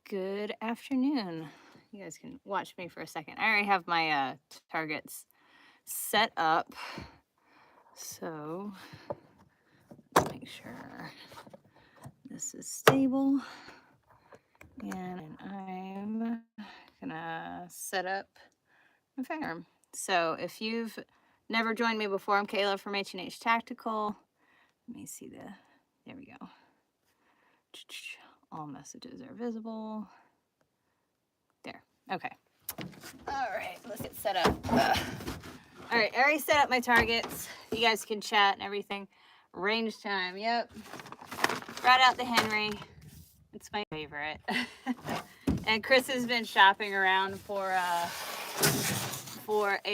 Good afternoon. You guys can watch me for a second. I already have my targets set up. So make sure this is stable. And I'm gonna set up my firearm. So if you've never joined me before, I'm Kayla from H&H Tactical. Let me see there we go. All messages are visible. There, okay. All right, let's get set up. All right, I already set up my targets. You guys can chat and everything. Range time, yep. Brought out the Henry. It's my favorite. And Chris has been shopping around for a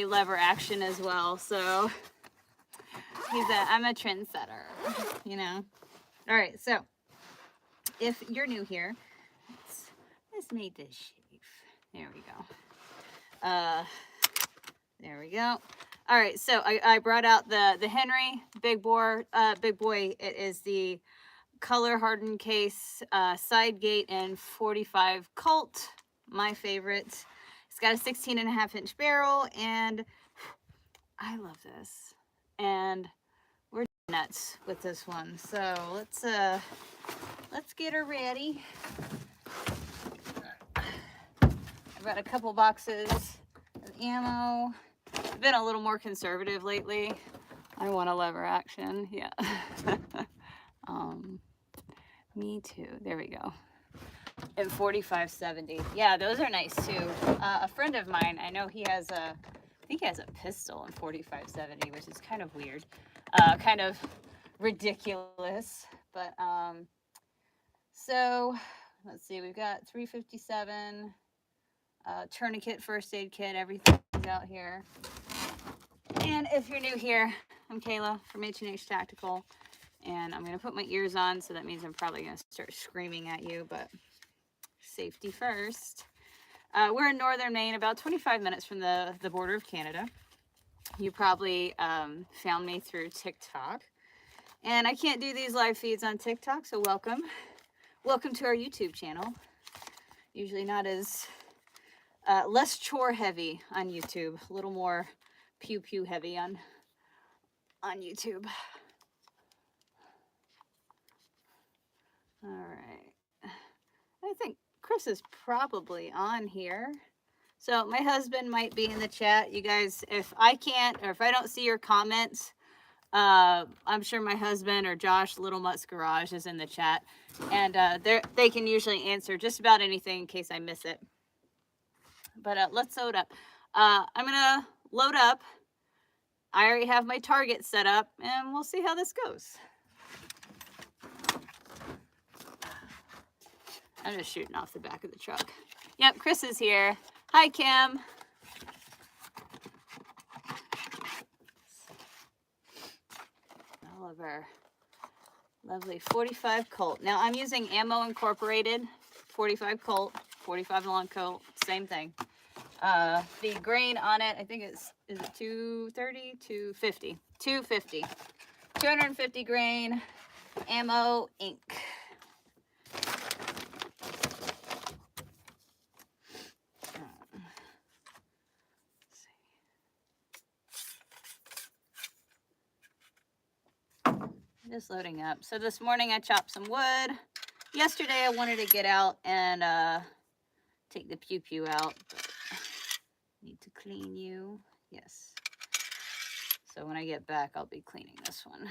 lever action as well. So I'm a trendsetter, you know. All right, so if you're new here, let's make this shape. There we go. There we go. All right, so I brought out the Henry big boy. It is the color hardened case, side gate, and 45 Colt, my favorite. It's got a 16.5-inch barrel, and I love this. And we're nuts with this one. So let's get her ready. I've got a couple boxes of ammo. I've been a little more conservative lately. I want a lever action, yeah. Me too. There we go. And 45-70. Yeah, those are nice too. A friend of mine, I know I think he has a pistol in 45-70, which is kind of weird, kind of ridiculous. But so let's see, we've got 357, tourniquet, first aid kit, everything's out here. And if you're new here, I'm Kayla from H&H Tactical, and I'm going to put my ears on, so that means I'm probably going to start screaming at you, but safety first. We're in Northern Maine, about 25 minutes from the border of Canada. You probably found me through TikTok, and I can't do these live feeds on TikTok, so welcome to our YouTube channel. Usually not as less chore heavy on YouTube, a little more pew pew heavy on YouTube. All right, I think Chris is probably on here. So my husband might be in the chat. You guys, if I can't, or if I don't see your comments, I'm sure my husband or Josh, Little Mutt's Garage, is in the chat. And they can usually answer just about anything in case I miss it. But let's load up. I'm going to load up. I already have my target set up, and we'll see how this goes. I'm just shooting off the back of the truck. Yep, Chris is here. Hi, Kim. All of our lovely 45 Colt. Now, I'm using Ammo Incorporated 45 Colt, 45 long Colt, same thing. The grain on it, I think is it 230, 250, 250. 250 grain, ammo, ink. Just loading up. So this morning I chopped some wood. Yesterday I wanted to get out and take the pew pew out. But need to clean you. Yes. So when I get back, I'll be cleaning this one.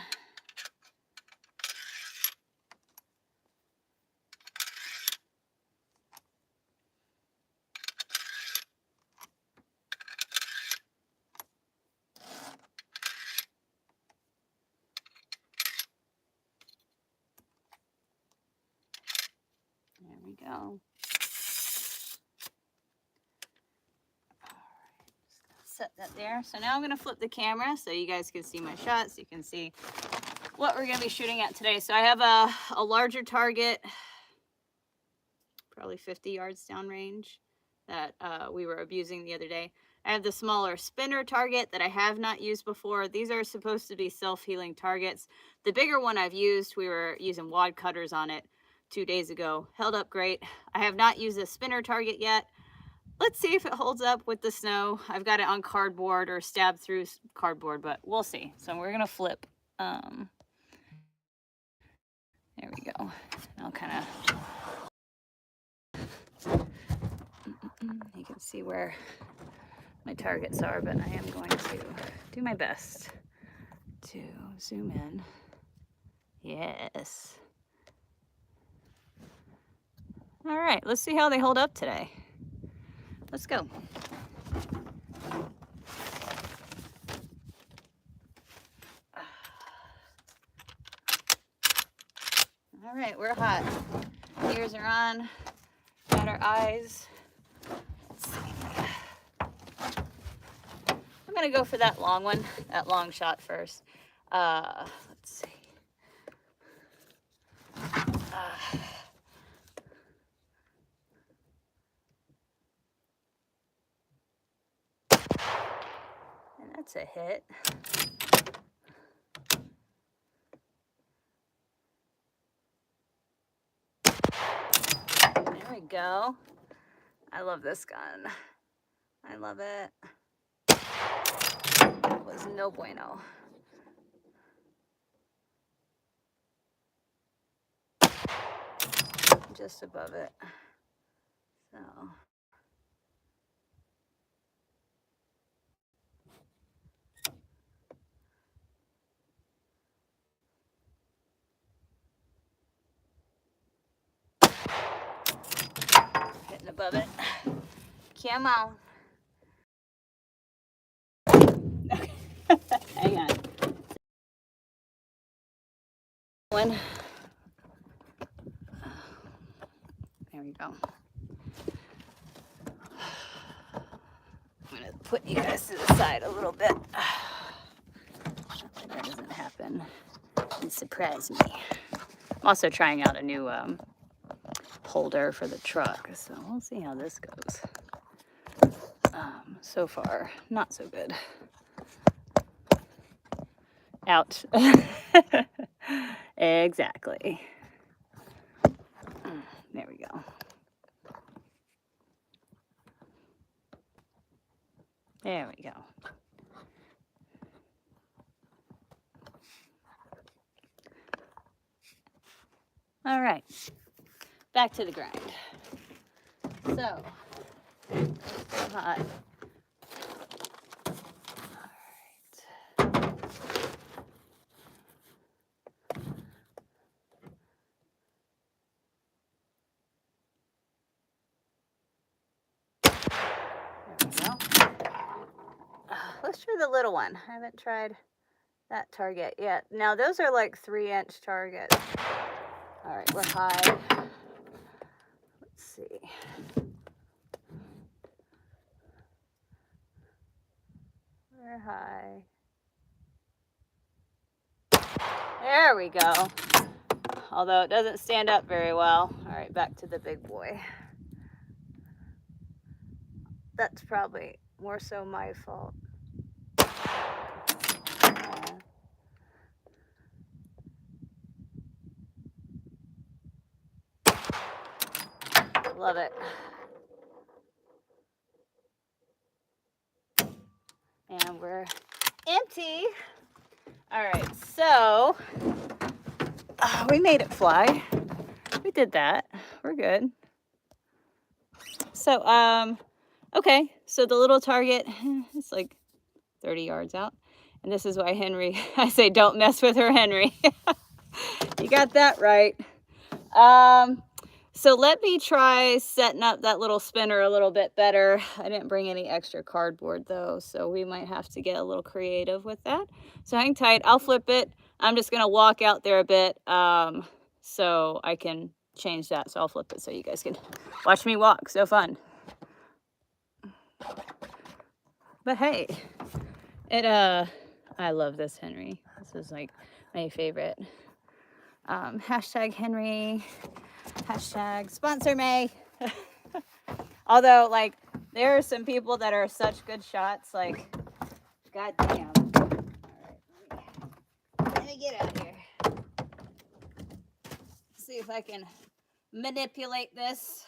There we go. All right, set that there. So now I'm going to flip the camera so you guys can see my shots. You can see what we're going to be shooting at today. So I have a larger target, probably 50 yards downrange, that we were abusing the other day. I have the smaller spinner target that I have not used before. These are supposed to be self-healing targets. The bigger one I've used, we were using wad cutters on it 2 days ago. Held up great. I have not used a spinner target yet. Let's see if it holds up with the snow. I've got it on cardboard or stabbed through cardboard, but we'll see. So we're gonna flip. There we go. I'll kind of, you can see where my targets are, but I am going to do my best to zoom in. Yes. All right, let's see how they hold up today. Let's go. All right, we're hot. Ears are on. Got our eyes. Let's see. I'm gonna go for that long one, that long shot first. Let's see. And that's a hit. There we go. I love this gun. I love it. That was no bueno. Just above it. So. Hitting above it. Come on. Okay. Hang on. One. There we go. I'm gonna put you guys to the side a little bit. That doesn't happen and surprise me. I'm also trying out a new holder for the truck, so we'll see how this goes. So far, not so good. Ouch. Exactly. There we go. There we go. All right, back to the grind. So, it's hot. Let's try the little one. I haven't tried that target yet. Now those are like 3-inch targets. All right, we're high. Let's see. We're high. There we go. Although it doesn't stand up very well. All right, back to the big boy. That's probably more so my fault. Love it. And we're empty. All right, so we made it fly. We did that. We're good. So, okay, so the little target, it's like 30 yards out. And this is why Henry, I say don't mess with her, Henry. You got that right. So let me try setting up that little spinner a little bit better. I didn't bring any extra cardboard though, so we might have to get a little creative with that. So hang tight, I'll flip it. I'm just gonna walk out there a bit so I can change that. So I'll flip it so you guys can watch me walk, so fun. But hey, I love this Henry. This is like my favorite. Hashtag Henry, hashtag sponsor me. Although, like, there are some people that are such good shots, like, goddamn. All right, let me get out here. See if I can manipulate this.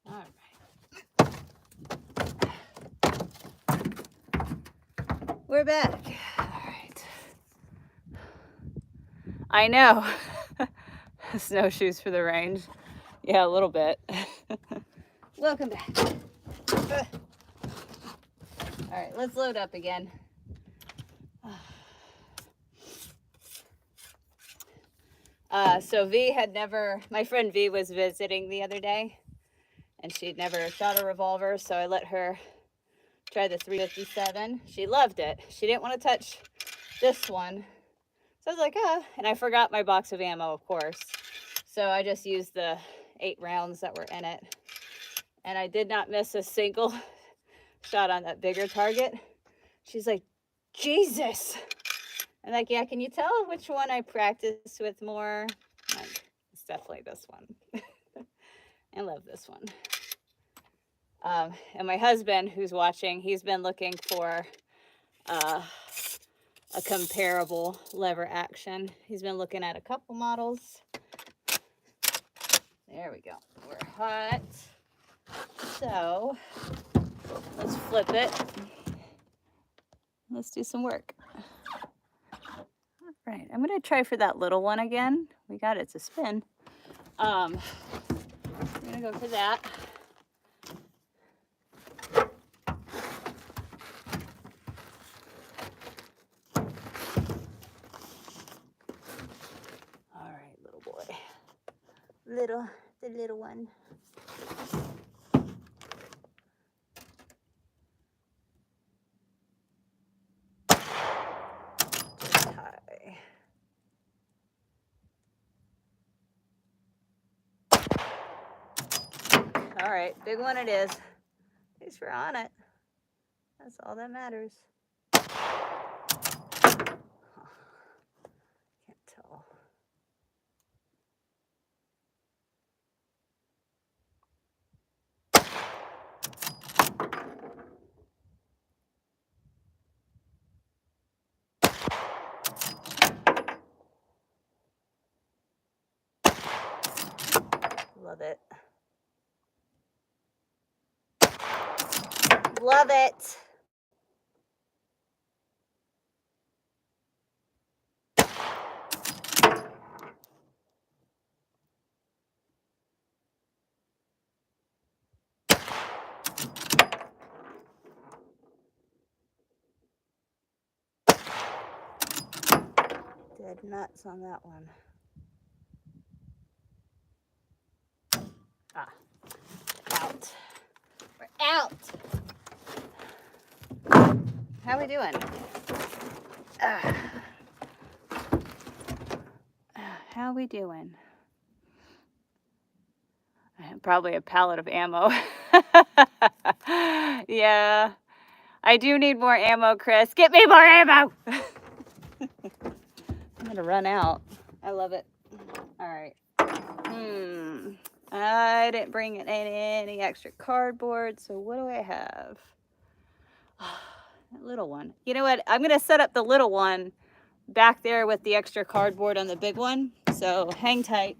All right. We're back. All right. I know. Snowshoes for the range. Yeah, a little bit. Welcome back. All right, let's load up again. So V had never, my friend V was visiting the other day, and she'd never shot a revolver, so I let her try the 357. She loved it. She didn't want to touch this one. So I was like, and I forgot my box of ammo, of course. So I just used the 8 rounds that were in it. And I did not miss a single shot on that bigger target. She's like, Jesus. I'm like, yeah, can you tell which one I practice with more? I'm like, it's definitely this one. I love this one. And my husband, who's watching, he's been looking for a comparable lever action. He's been looking at a couple models. There we go. We're hot. So let's flip it. Let's do some work. All right, I'm gonna try for that little one again. We got it to spin. I'm gonna go for that. All right, little boy. The little one. Just high. All right, big one it is. Thanks for on it. That's all that matters. Can't tell. Love it. Love it. Dead nuts on that one. Out. We're out. How we doing? How we doing? Probably a pallet of ammo. Yeah. I do need more ammo, Chris. Get me more ammo. I'm gonna run out. I love it. All right. I didn't bring in any extra cardboard, so what do I have? That little one. You know what? I'm gonna set up the little one back there with the extra cardboard on the big one. So hang tight.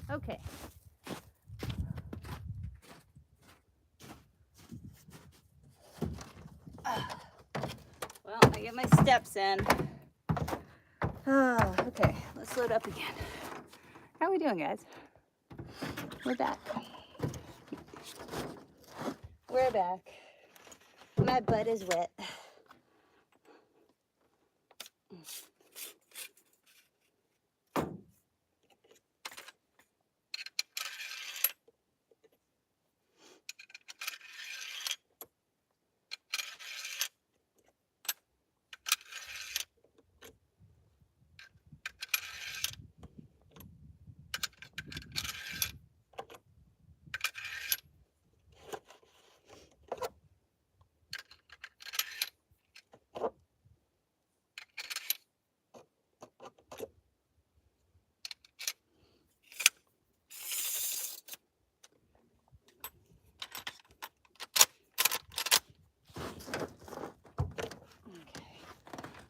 Okay. Well, I get my steps in. Okay, let's load up again. How are we doing, guys? We're back. We're back. My butt is wet.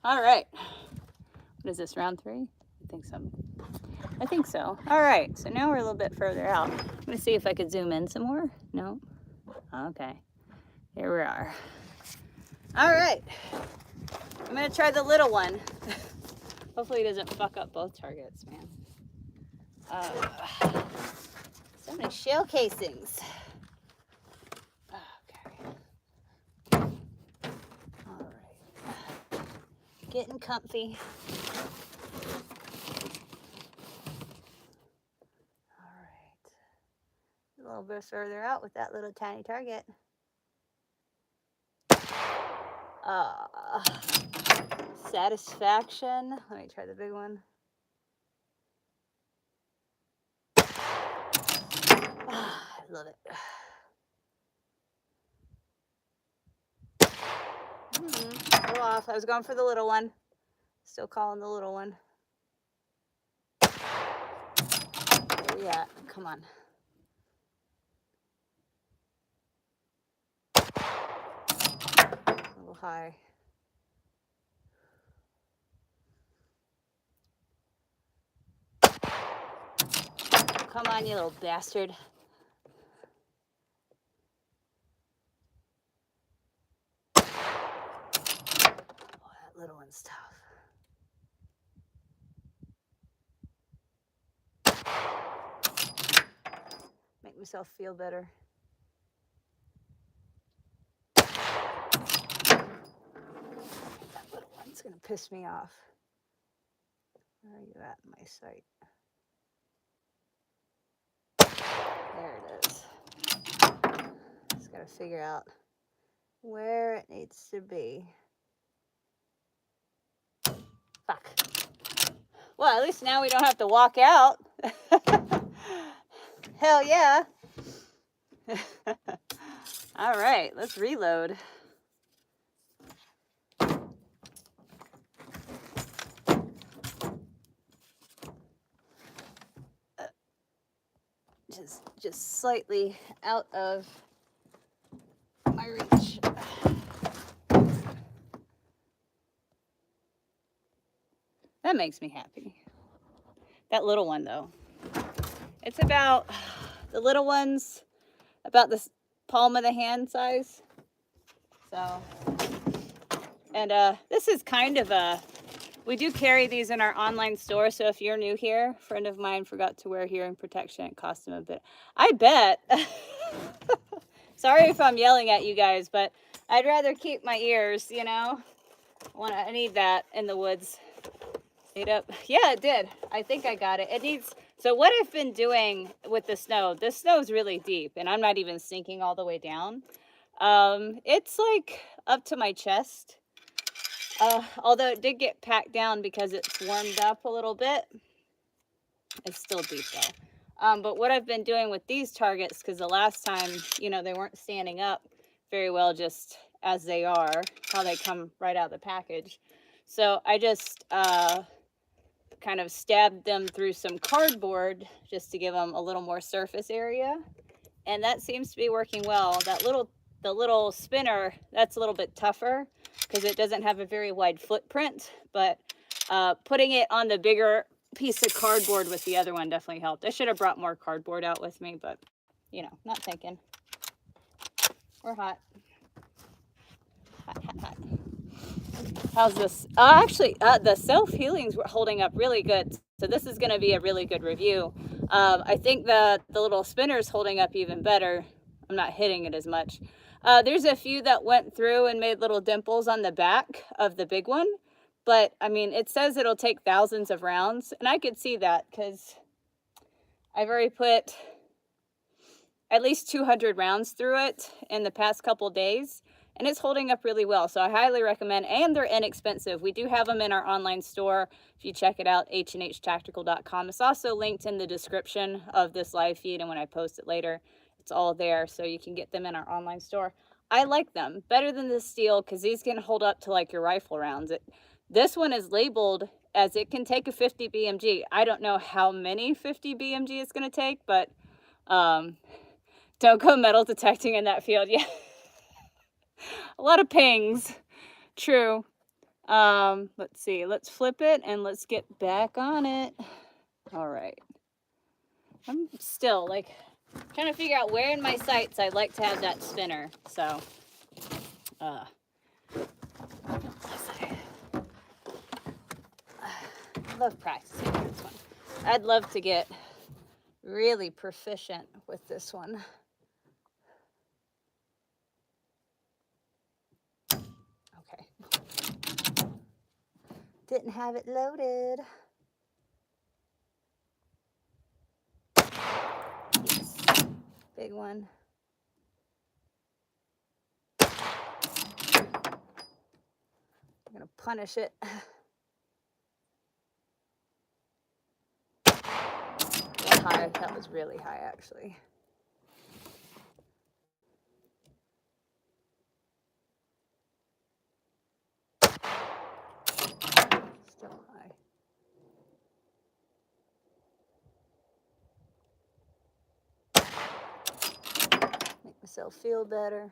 All right. What is this, round 3? I think so. All right, so now we're a little bit further out. I'm gonna see if I could zoom in some more. No? Okay, here we are. All right, I'm gonna try the little one. Hopefully it doesn't fuck up both targets, man. So many shell casings. Okay. All right. Getting comfy. All right. A little bit further out with that little tiny target. Satisfaction. Let me try the big one. I love it. Go off. I was going for the little one. Still calling the little one. Where we at? Come on. little high. Come on, you little bastard. Oh, that little one's tough. Make myself feel better. That little one's gonna piss me off. Where are you at in my sight? There it is. Just gotta figure out where it needs to be. Fuck. Well, at least now we don't have to walk out. Hell yeah. All right, let's reload. Just slightly out of my reach. That makes me happy. That little one though. It's about, the little one's about the palm of the hand size. So, and this is kind of a, we do carry these in our online store. So if you're new here, a friend of mine forgot to wear hearing protection. It cost him a bit. I bet. Sorry if I'm yelling at you guys, but I'd rather keep my ears, you know. I need that in the woods. Up. Yeah, it did. I think I got it. It needs, so what I've been doing with the snow, this snow is really deep and I'm not even sinking all the way down. It's like up to my chest. Although it did get packed down because it's warmed up a little bit. It's still deep though. But what I've been doing with these targets, because the last time, you know, they weren't standing up very well just as they are, how they come right out of the package. So I just kind of stabbed them through some cardboard just to give them a little more surface area, and that seems to be working well. The little spinner, that's a little bit tougher because it doesn't have a very wide footprint, but putting it on the bigger piece of cardboard with the other one definitely helped. I should have brought more cardboard out with me, but you know, not thinking. We're hot. Hot. How's this? Actually, the self-healing's holding up really good. So this is going to be a really good review. I think the little spinner's holding up even better. I'm not hitting it as much. There's a few that went through and made little dimples on the back of the big one. But, I mean, it says it'll take thousands of rounds. And I could see that because I've already put at least 200 rounds through it in the past couple days. And it's holding up really well. So I highly recommend, and they're inexpensive. We do have them in our online store. If you check it out, HandHTactical.com. It's also linked in the description of this live feed, and when I post it later, it's all there. So you can get them in our online store. I like them better than the steel because these can hold up to like your rifle rounds. This one is labeled as it can take a 50 BMG. I don't know how many 50 BMG it's going to take, but don't go metal detecting in that field. Yeah. A lot of pings. True. Let's see. Let's flip it and let's get back on it. All right. I'm still like trying to figure out where in my sights I'd like to have that spinner. So, I love practicing with this one. I'd love to get really proficient with this one. Didn't have it loaded. Yes. Big one. I'm gonna punish it. High. That was really high, actually. Still high. Make myself feel better.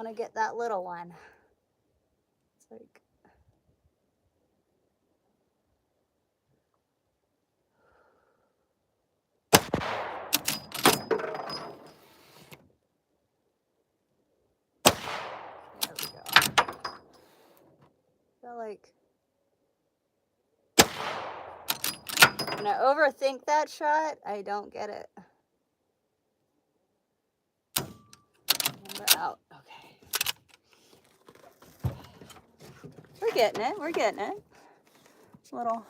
want to get that little one. It's like, there we go. I feel like when I overthink that shot, I don't get it. Number out. Okay. We're getting it. We're getting it. Little.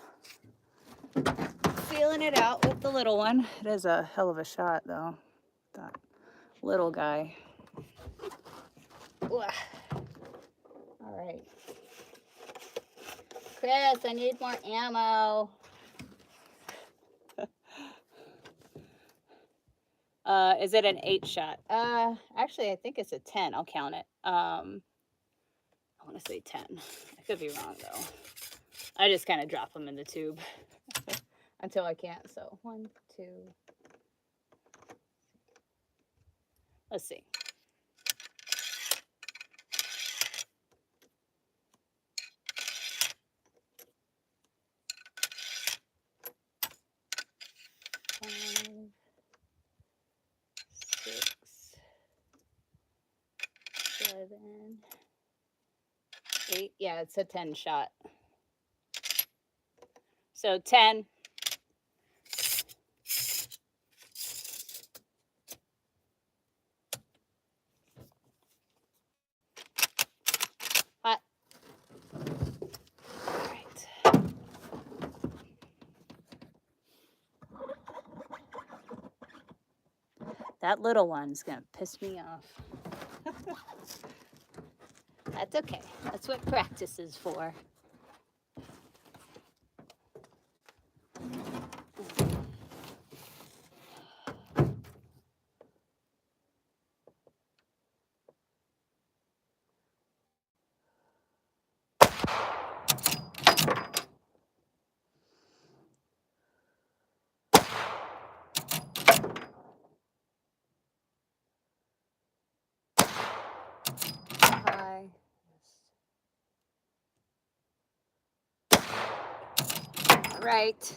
Feeling it out with the little one. It is a hell of a shot, though. That little guy. All right. Chris, I need more ammo. Is it an 8 shot? Actually, I think it's a 10. I'll count it. I want to say 10. I could be wrong, though. I just kind of drop them in the tube until I can't. So 1, 2. Let's see. Seven, 8. Yeah, it's a 10 shot. So 10. Hot. All right. That little one's gonna piss me off. That's okay. That's what practice is for. Hi. All right.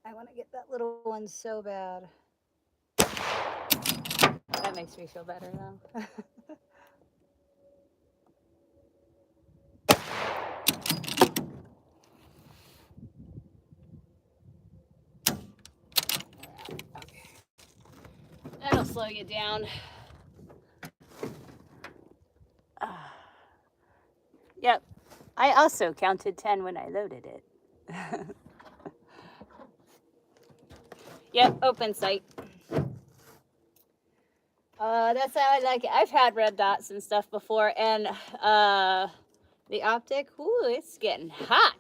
I want to get that little one so bad. That makes me feel better though. Okay. That'll slow you down. Yep. I also counted 10 when I loaded it. Yep, open sight. That's how I like it. I've had red dots and stuff before, and the optic, ooh, it's getting hot.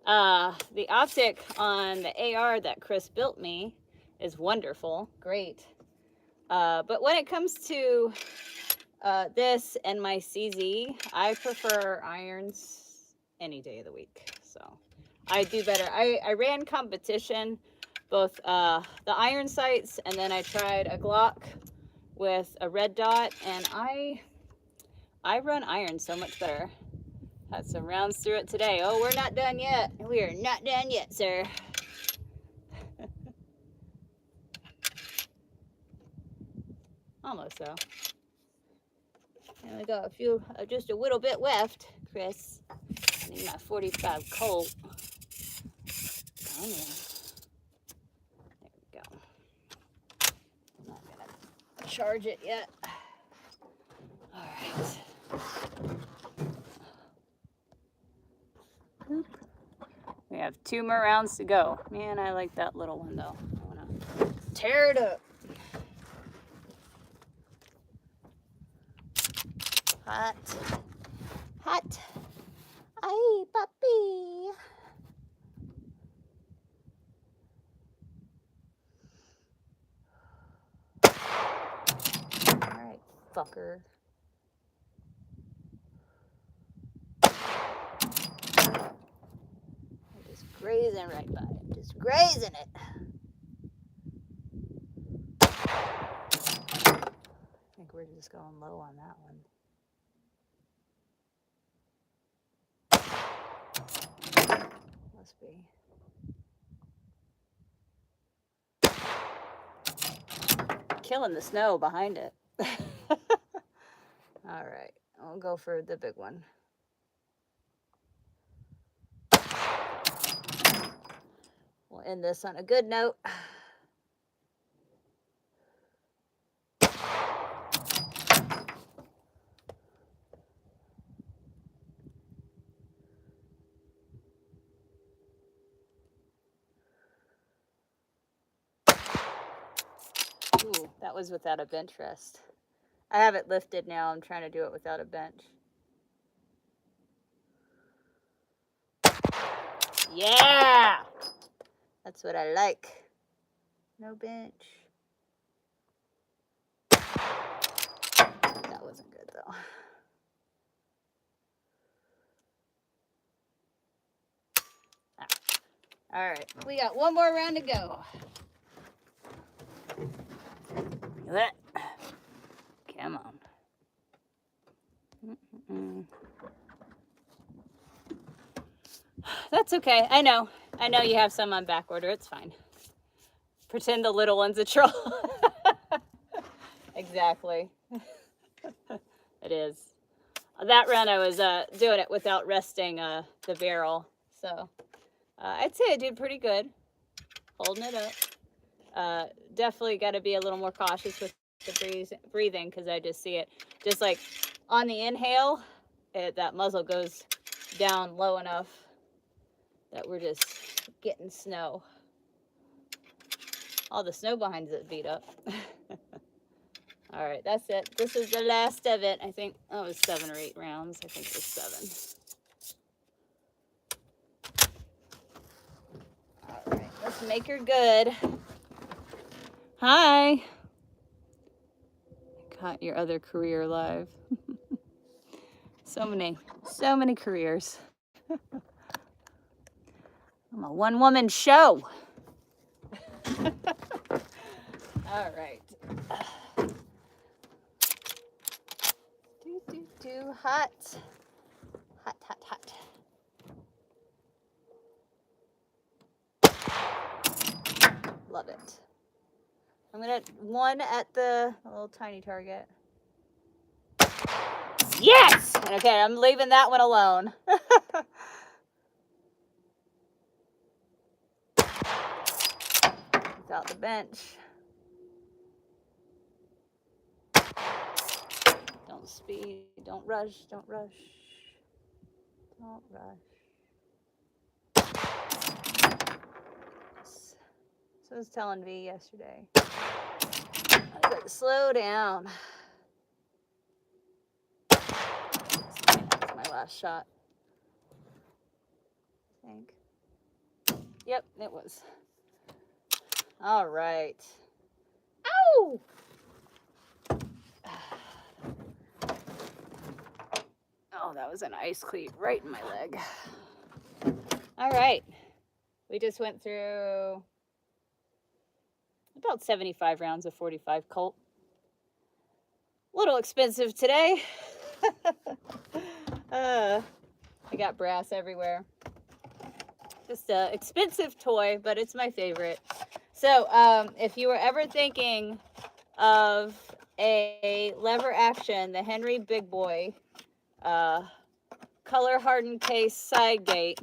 The optic on the AR that Chris built me is wonderful, great. But when it comes to this and my CZ, I prefer irons any day of the week. So I do better. I ran competition, both the iron sights, and then I tried a Glock with a red dot, and I run iron so much better. Had some rounds through it today. Oh, we're not done yet. We are not done yet, sir. Almost though. And we got a few, just a little bit left, Chris. I need my 45 Colt. Oh, yeah. There we go. I'm not gonna charge it yet. All right. We have 2 more rounds to go. Man, I like that little one though. I wanna tear it up. Hot. Hot. grazing right by it. Just grazing it. I think we're just going low on that one. Must be. Killing the snow behind it. All right, I'll go for the big one. We'll end this on a good note. Ooh, that was without a bench rest. I have it lifted now. I'm trying to do it without a bench. Yeah! That's what I like. No bench. That wasn't good though. All right, we got one more round to go. Look at that. Come on. That's okay. I know you have some on back order. It's fine. Pretend the little one's a troll. Exactly. It is. That run I was doing it without resting the barrel. So I'd say I did pretty good. Holding it up. Definitely got to be a little more cautious with the breathing because I just see it. Just like on the inhale, that muzzle goes down low enough that we're just getting snow. All the snow behind it beat up. All right, that's it. This is the last of it. I think that was 7 or 8 rounds. I think it was 7. All right, let's make her good. Hi. Caught your other career live. So many careers. I'm a one-woman show. All right. Hot. Hot, hot, hot. Love it. I'm gonna one at the little tiny target. Yes! Okay, I'm leaving that one alone. Without the bench. Don't speed, don't rush, don't rush. Don't rush. So I was telling V yesterday. I was like, slow down. That's my last shot. I think. Yep, it was. All right. Ow! Oh, that was an ice cleat right in my leg. All right. We just went through about 75 rounds of 45 Colt. A little expensive today. I got brass everywhere. Just an expensive toy, but it's my favorite. So if you were ever thinking of a lever action, the Henry Big Boy color hardened case side gate.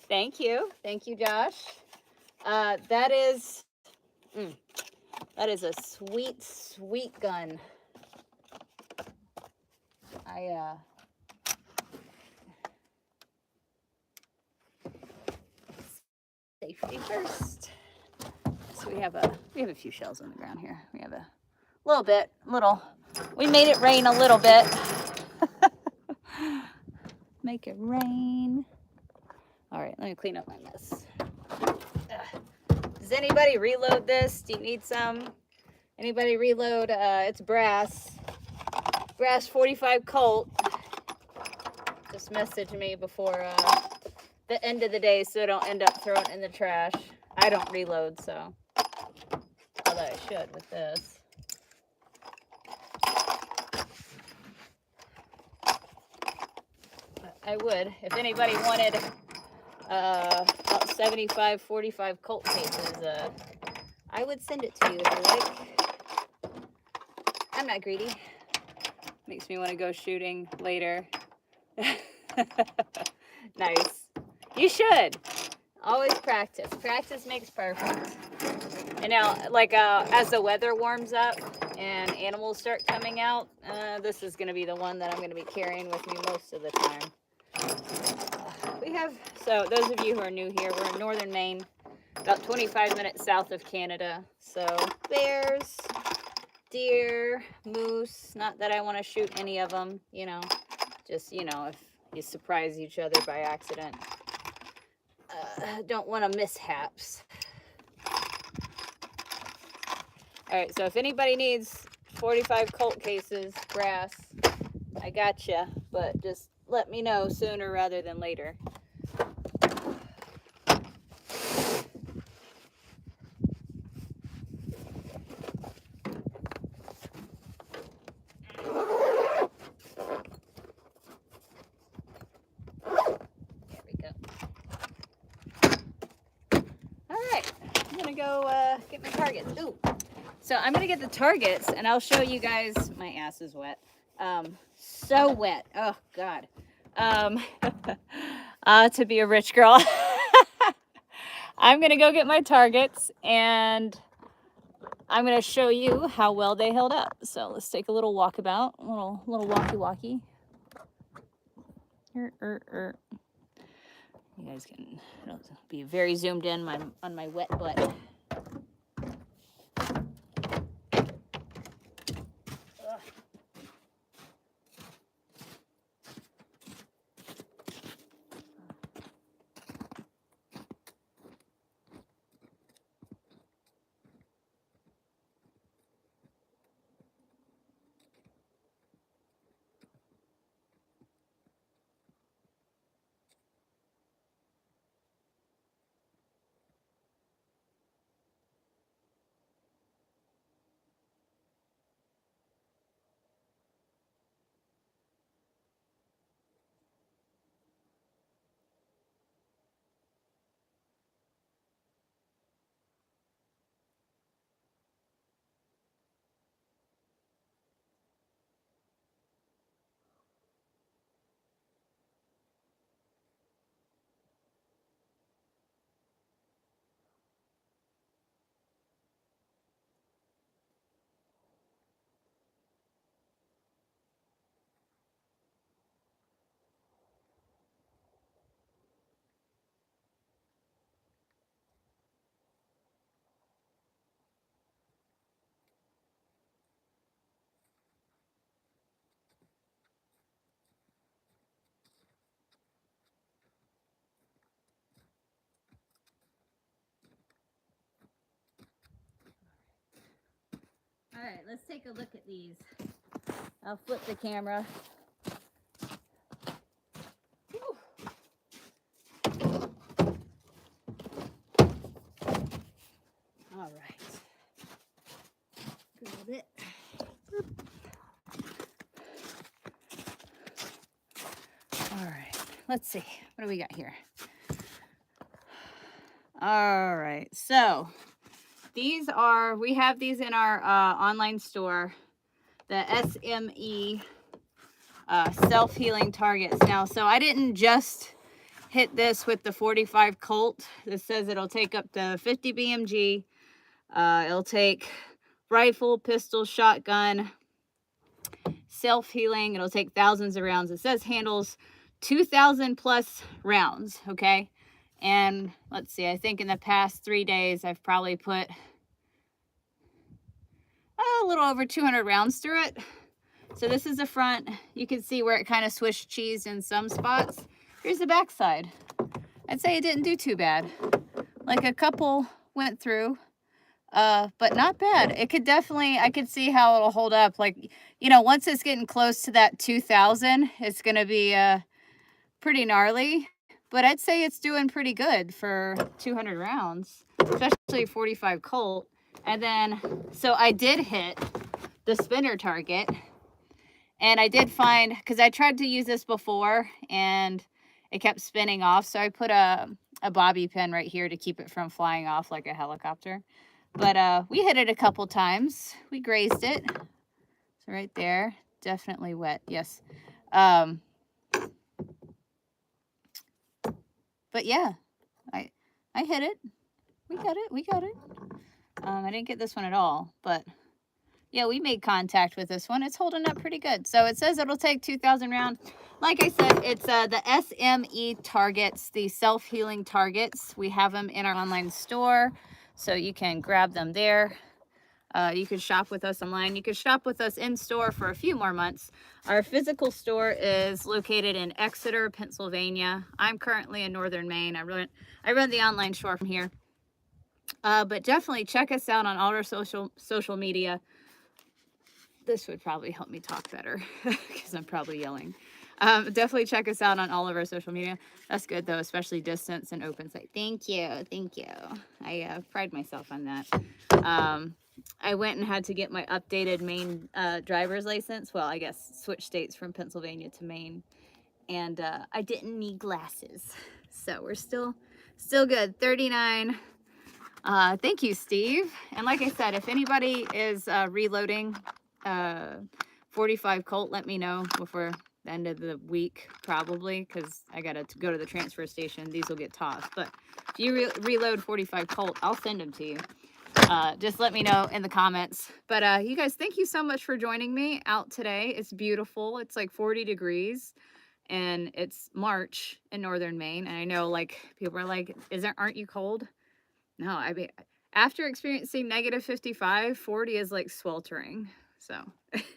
Thank you, Josh. That is a sweet gun. Safety first. So we have a few shells on the ground here. We have a little bit. We made it rain a little bit. Make it rain. All right, let me clean up my mess. Does anybody reload this? Do you need some? Anybody reload? It's brass 45 Colt. Just message me before the end of the day so I don't end up throwing it in the trash. I don't reload, so. Although I should with this. But I would. If anybody wanted about 75, 45 Colt cases, I would send it to you if you like. I'm not greedy. Makes me want to go shooting later. Nice. You should. Always practice. Practice makes perfect. And now, like, as the weather warms up and animals start coming out, this is going to be the one that I'm going to be carrying with me most of the time. We have, so those of you who are new here, we're in Northern Maine, about 25 minutes south of Canada. So bears, deer, moose, not that I want to shoot any of them, you know, just, you know, if you surprise each other by accident. Don't want to mishaps. All right, so if anybody needs 45 Colt cases, brass, I gotcha, but just let me know sooner rather than later. There we go. All right, I'm gonna go get my targets. Ooh. So I'm gonna get the targets and I'll show you guys. My ass is wet. So wet. Oh God. To be a rich girl. I'm gonna go get my targets and I'm gonna show you how well they held up. So let's take a little walkabout, little walkie. You guys can be very zoomed in on my wet butt. All right, let's take a look at these. I'll flip the camera. Whew. All right. Grab it. All right, let's see. What do we got here? All right, so these are, we have these in our online store, the SME self-healing targets. Now, so I didn't just hit this with the 45 Colt. This says it'll take up to 50 BMG. It'll take rifle, pistol, shotgun, self-healing. It'll take thousands of rounds. It says handles 2,000 plus rounds, okay? And let's see, I think in the past 3 days, I've probably put a little over 200 rounds through it. So this is the front. You can see where it kind of swished cheese in some spots. Here's the back side. I'd say it didn't do too bad. Like a couple went through, but not bad. It could definitely, I could see how it'll hold up. Like, you know, once it's getting close to that 2,000, it's going to be pretty gnarly. but I'd say it's doing pretty good for 200 rounds, especially 45 Colt. And then, so I did hit the spinner target, and I did find, because I tried to use this before and it kept spinning off, so I put a bobby pin right here to keep it from flying off like a helicopter. But we hit it a couple times. We grazed it. So right there, definitely wet, yes. But yeah, I hit it. We got it. I didn't get this one at all, but yeah, we made contact with this one. It's holding up pretty good. So it says it'll take 2,000 rounds. Like I said, it's the SME targets, the self-healing targets. We have them in our online store, so you can grab them there. You can shop with us online. You can shop with us in store for a few more months. Our physical store is located in Exeter, Pennsylvania. I'm currently in Northern Maine. I run the online store from here. But definitely check us out on all our social media. This would probably help me talk better because I'm probably yelling. Definitely check us out on all of our social media. That's good though, especially distance and open site. Thank you. I pride myself on that. I went and had to get my updated Maine driver's license. Well, I guess switch states from Pennsylvania to Maine. And I didn't need glasses. So we're still good. 39. Thank you, Steve. And like I said, if anybody is reloading 45 Colt, let me know before the end of the week, probably, because I got to go to the transfer station. These will get tossed. But if you reload 45 Colt, I'll send them to you. Just let me know in the comments. But you guys, thank you so much for joining me out today. It's beautiful. It's like 40 degrees and it's March in Northern Maine. And I know like people are like, aren't you cold? No, I mean, after experiencing negative 55, 40 is like sweltering. So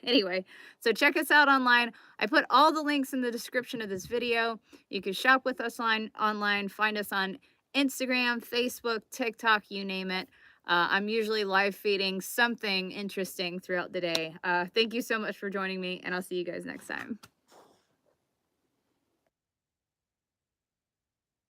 anyway, so check us out online. I put all the links in the description of this video. You can shop with us online, find us on Instagram, Facebook, TikTok, you name it. I'm usually live feeding something interesting throughout the day. Thank you so much for joining me, and I'll see you guys next time.